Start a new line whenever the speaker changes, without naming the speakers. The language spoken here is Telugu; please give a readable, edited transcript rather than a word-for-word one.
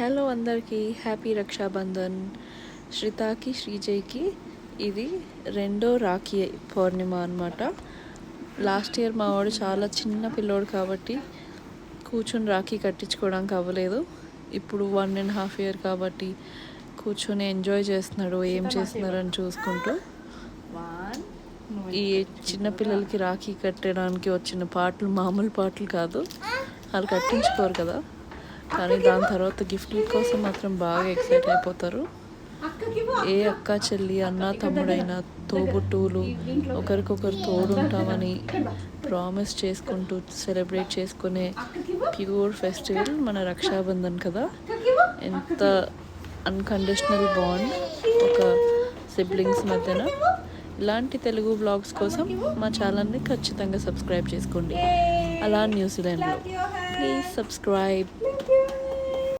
హలో అందరికీ హ్యాపీ రక్షాబంధన్. శ్రితాకి శ్రీజయ్కి ఇది రెండో రాఖీ పౌర్ణిమ అనమాట. లాస్ట్ ఇయర్ మా వాడు చాలా చిన్న పిల్లోడు కాబట్టి కూర్చొని రాఖీ కట్టించుకోవడానికి అవ్వలేదు. ఇప్పుడు 1.5 year కాబట్టి కూర్చొని ఎంజాయ్ చేస్తున్నాడు, ఏం చేస్తున్నారని చూసుకుంటూ. ఈ చిన్నపిల్లలకి రాఖీ కట్టడానికి వచ్చిన పాటలు మామూలు పాటలు కాదు, వాళ్ళు కట్టించుకోరు కదా. కానీ దాని తర్వాత గిఫ్ట్ల కోసం మాత్రం బాగా ఎక్సైట్ అయిపోతారు. ఏ అక్క చెల్లి అన్న తమ్ముడైనా తోబుట్టువులు ఒకరికొకరు తోడుంటామని ప్రామిస్ చేసుకుంటూ సెలబ్రేట్ చేసుకునే ప్యూర్ ఫెస్టివల్ మన రక్షాబంధన్ కదా. ఎంత అన్కండిషనల్ బాండ్ ఒక సిబ్లింగ్స్ మధ్యన. ఇలాంటి తెలుగు వ్లాగ్స్ కోసం మా ఛానల్ని ఖచ్చితంగా సబ్స్క్రైబ్ చేసుకోండి. అలా న్యూజిలాండ్లో ప్లీజ్ సబ్స్క్రైబ్.